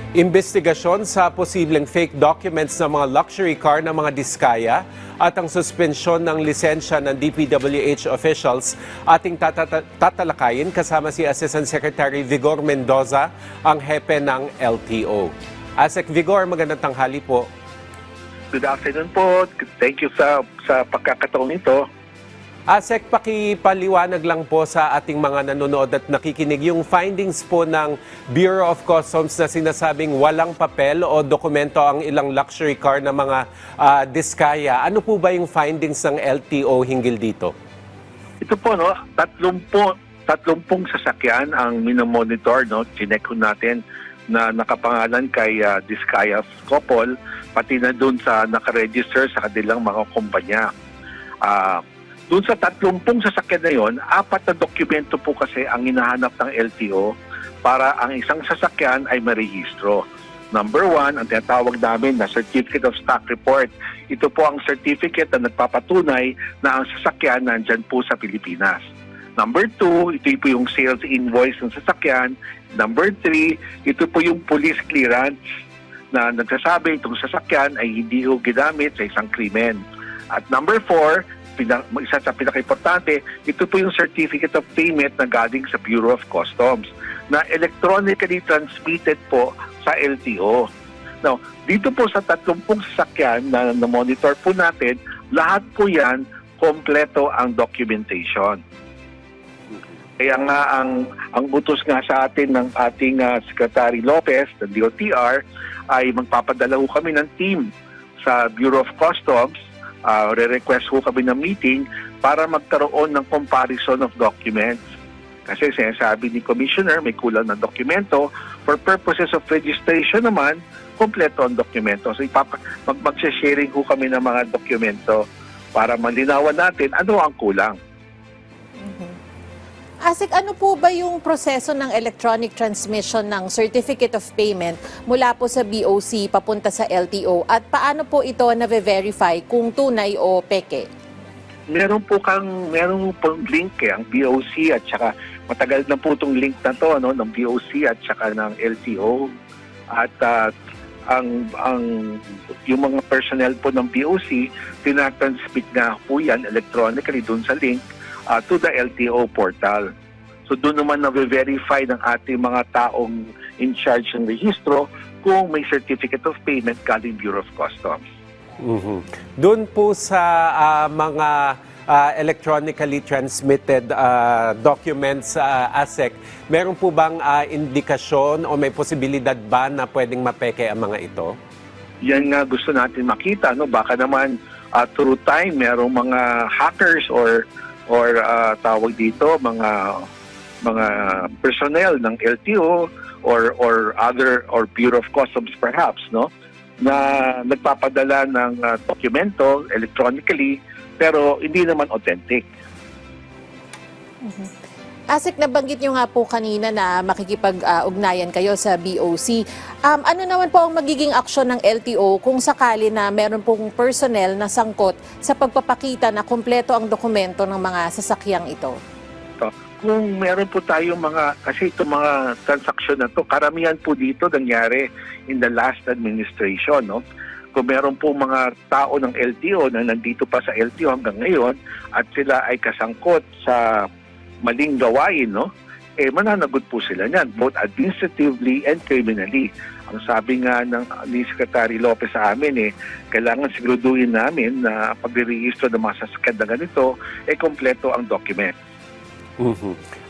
Investigasyon sa posibleng fake documents ng mga luxury car ng mga diskaya at ang suspensyon ng lisensya ng DPWH officials ating tatalakayin kasama si Assistant Secretary Vigor Mendoza, ang hepe ng LTO. Asek Vigor, magandang tanghali po. Good afternoon po. Thank you sa pagkakataon nito. Asek, pakipaliwanag lang po sa ating mga nanonood at nakikinig yung findings po ng Bureau of Customs na sinasabing walang papel o dokumento ang ilang luxury car na mga diskaya. Ano po ba yung findings ng LTO hinggil dito? Ito po, 30 sasakyan ang minomonitor, chinek ko natin na nakapangalan kay Diskaya couple, pati na doon sa nakaregister sa kanilang mga kumpanya. Doon sa 30 sasakyan na yon, 4 na dokumento po kasi ang hinahanap ng LTO para ang isang sasakyan ay marehistro. Number 1, ang tinatawag namin na Certificate of Stock Report. Ito po ang certificate na nagpapatunay na ang sasakyan nandyan po sa Pilipinas. Number 2, ito po yung sales invoice ng sasakyan. Number 3, ito po yung police clearance na nagsasabi itong sasakyan ay hindi ho ginamit sa isang krimen. At number 4, isa sa pinaka-importante, ito po yung certificate of payment na galing sa Bureau of Customs na electronically transmitted po sa LTO. Now, dito po sa 30 sasakyan na monitor po natin, lahat po yan, kompleto ang documentation. Kaya nga ang utos nga sa atin ng ating Secretary Lopez ng DOTR ay magpapadala ho kami ng team sa Bureau of Customs. Re-request ho kami ng meeting para magkaroon ng comparison of documents. Kasi sinasabi ni Commissioner may kulang na dokumento. For purposes of registration naman, kompleto ang dokumento. So mag-sharing ho kami ng mga dokumento para malinawan natin ano ang kulang. Asik, ano po ba yung proseso ng electronic transmission ng Certificate of Payment mula po sa BOC papunta sa LTO at paano po ito na-verify kung tunay o peke? Meron pong link ang BOC at saka matagal na po itong link na to ng BOC at saka ng LTO at yung mga personnel po ng BOC tinatransmit nga po yan electronically dun sa link to the LTO portal. So doon naman na-verify ng ating mga taong in charge ng rehistro kung may certificate of payment galing Bureau of Customs. Doon po sa mga electronically transmitted documents, ASEC, meron po bang indikasyon o may posibilidad ba na pwedeng mapeke ang mga ito? Yan nga gusto natin makita. Baka naman through time merong mga hackers or tawag dito mga personnel ng LTO or Bureau of Customs perhaps na nagpapadala ng dokumento electronically pero hindi naman authentic. Asik, nabanggit nyo nga po kanina na makikipag-ugnayan kayo sa BOC. Ano naman po ang magiging aksyon ng LTO kung sakali na meron pong personnel na sangkot sa pagpapakita na kumpleto ang dokumento ng mga sasakyang ito? Kung meron po tayong kasi itong mga transaksyon na to, karamihan po dito nangyari in the last administration. Kung meron po mga tao ng LTO na nandito pa sa LTO hanggang ngayon at sila ay kasangkot sa maling gawain, mananagot po sila niyan, both administratively and criminally. Ang sabi nga ni Secretary Lopez sa amin, kailangan siguraduhin namin na pag-rehistro ng mga sasakyan na ganito, kompleto ang document.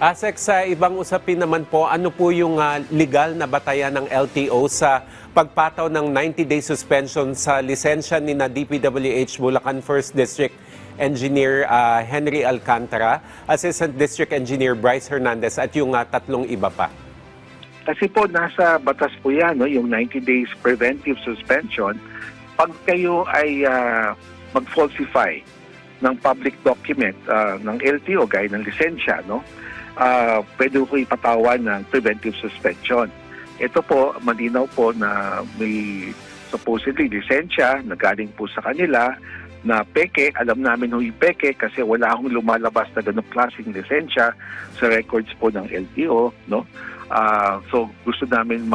Asek, sa ibang usapin naman po, ano po yung legal na batayan ng LTO sa pagpataw ng 90-day suspension sa lisensya ni na DPWH Bulacan 1st District Engineer Henry Alcantara, Assistant District Engineer Bryce Hernandez at yung 3 iba pa? Kasi po nasa batas po yan, yung 90 days preventive suspension. Pag kayo ay mag-falsify ng public document ng LTO gaya ng lisensya, pwede ko ipatawan ng preventive suspension. Ito po, malinaw po na may supposedly lisensya na galing po sa kanila na peke. Alam namin yung peke kasi wala akong lumalabas na ganong klaseng lisensya sa records po ng LTO, no? So gusto namin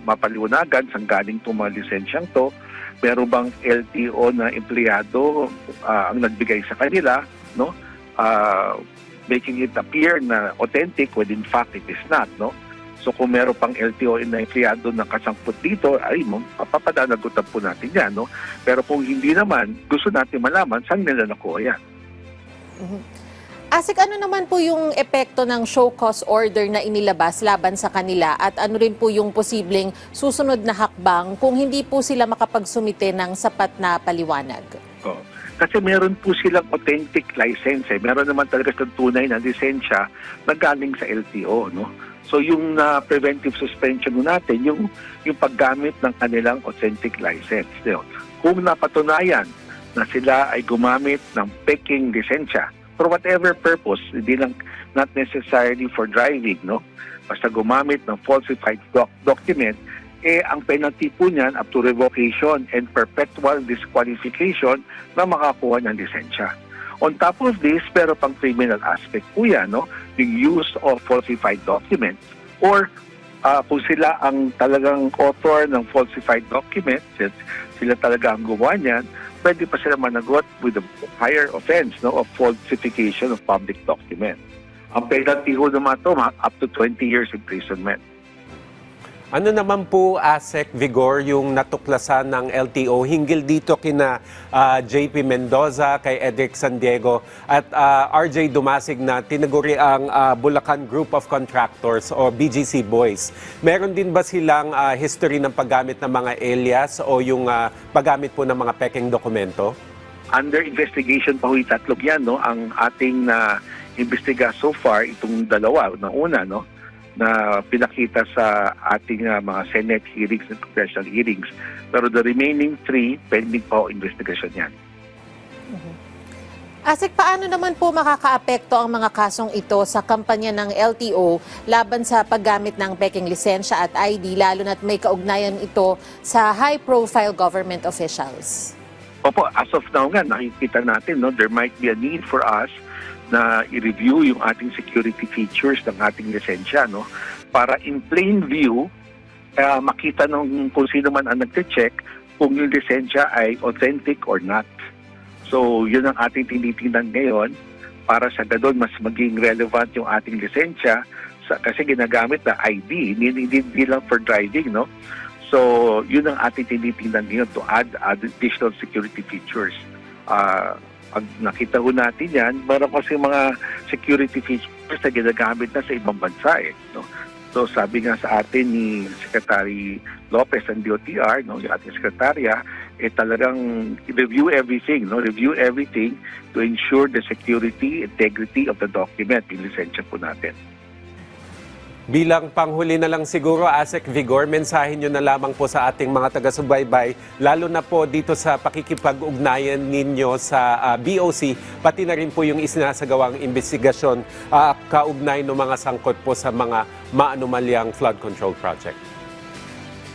mapaliwanagan saan galing itong mga lisensyang to. Meron bang LTO na empleyado ang nagbigay sa kanila, no? Making it appear na authentic when in fact it is not, no? So kung meron pang LTO na empleyado na kasangkot dito, ay papadanagutan po natin yan, no? Pero kung hindi naman, gusto natin malaman saan nila nakuha yan. Asik, ano naman po yung epekto ng show cause order na inilabas laban sa kanila at ano rin po yung posibleng susunod na hakbang kung hindi po sila makapagsumite ng sapat na paliwanag? Oh. Kasi meron po silang authentic license. Meron naman talaga sa tunay na lisensya na galing sa LTO, no? So yung preventive suspension natin, yung paggamit ng kanilang authentic license. You know, kung napatunayan na sila ay gumamit ng peking lisensya, for whatever purpose, hindi lang, not necessarily for driving, no? Basta gumamit ng falsified document, ang penalty po niyan up to revocation and perpetual disqualification na makakuha ng lisensya. On top of this, pero pang criminal aspect po yan, no? Yung use of falsified documents or kung sila ang talagang author ng falsified documents, sila talaga ang gumawa niyan, pwede pa sila managot with a higher offense, no, of falsification of public document. Ang penalty ho naman ito, up to 20 years imprisonment. Ano naman po, ASEC Vigor, yung natuklasan ng LTO hinggil dito kina JP Mendoza, kay Edric San Diego at RJ Dumasig na tinaguri ang Bulacan Group of Contractors o BGC Boys. Meron din ba silang history ng paggamit ng mga alias o yung paggamit po ng mga peking dokumento? Under investigation pa ho yung tatlong yan, no? Ang ating investiga so far, itong dalawa, na una, no? Na pinakita sa ating mga Senate hearings and congressional hearings. Pero the remaining 3, pending pa ho investigation yan. Asik, paano naman po makakaapekto ang mga kasong ito sa kampanya ng LTO laban sa paggamit ng peking lisensya at ID, lalo na't may kaugnayan ito sa high-profile government officials? Opo, as of now nga, nakikita natin, no, there might be a need for us na i-review yung ating security features ng ating lisensya, no? Para in plain view, makita nung kung sino man ang nagte-check kung yung lisensya ay authentic or not. So, yun ang ating tinitingnan ngayon para sa gadon mas maging relevant yung ating lisensya kasi ginagamit na ID, hindi lang for driving, no? So, yun ang ating tinitingnan ngayon to add additional security features. Pag nakita ho natin yan, meron kasi mga security features na ginagamit na sa ibang bansa, no? So sabi nga sa atin ni Secretary Lopez ng DOTR, no, yung ating sekretarya, talagang review everything, no? Review everything to ensure the security, integrity of the document, yung lisensya po natin. Bilang panghuli na lang siguro, ASEC Vigor, mensahe nyo na lamang po sa ating mga taga-subaybay, lalo na po dito sa pakikipag-ugnayan ninyo sa BOC, pati na rin po yung isinasagawang investigasyon kaugnay ng mga sangkot po sa mga maanumalyang flood control project.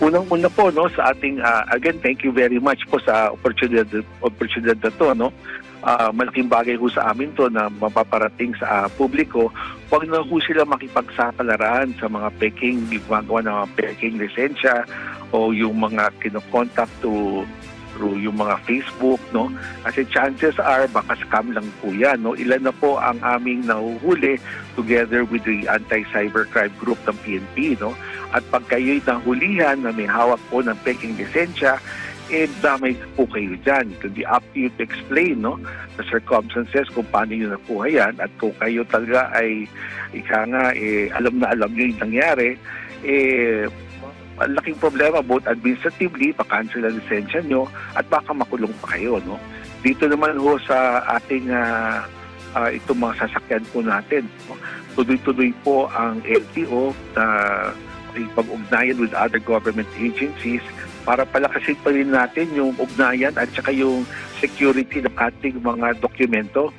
Unang-una po, no, sa ating, again, thank you very much po sa opportunity na to, no? Malaking bagay ho sa amin to na mapaparating sa publiko. Huwag na ho sila makipagsapalaran sa mga peking, gumagawa ng mga peking lisensya o yung mga kinokontak through yung mga Facebook, no? Kasi chances are baka scam lang po yan, no? Ilan na po ang aming nahuhuli together with the anti-cybercrime group ng PNP, no? At pag kayo'y nahulihan na may hawak po ng peking lisensya, damay po kayo dyan. It will be up to you to explain, no, the circumstances kung paano nyo nakuha yan at kung kayo talaga ay alam na alam nyo yung nangyari, malaking problema both administratively, pa-cancel ang lisensya nyo at baka makulong pa kayo, no. Dito naman ho sa ating itong mga sasakyan po natin, no? Tuloy-tuloy po ang LTO na pag-ugnayan with other government agencies para palakasin pa rin natin yung ugnayan at saka yung security ng ating mga dokumento,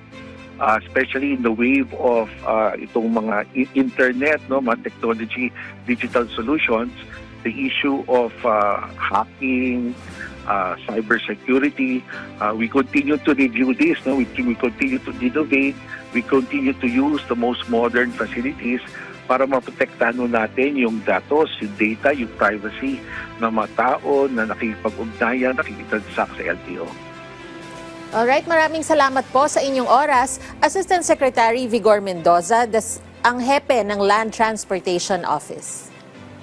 especially in the wave of itong mga internet, no, mga technology, digital solutions, the issue of hacking, cybersecurity. We continue to review this. No? We continue to innovate. We continue to use the most modern facilities para maprotektahan natin yung datos, yung data, yung privacy ng mga tao na nakikipag-ugnayan, nakikitagsak sa LTO. Alright, maraming salamat po sa inyong oras. Assistant Secretary Vigor Mendoza, ang hepe ng Land Transportation Office.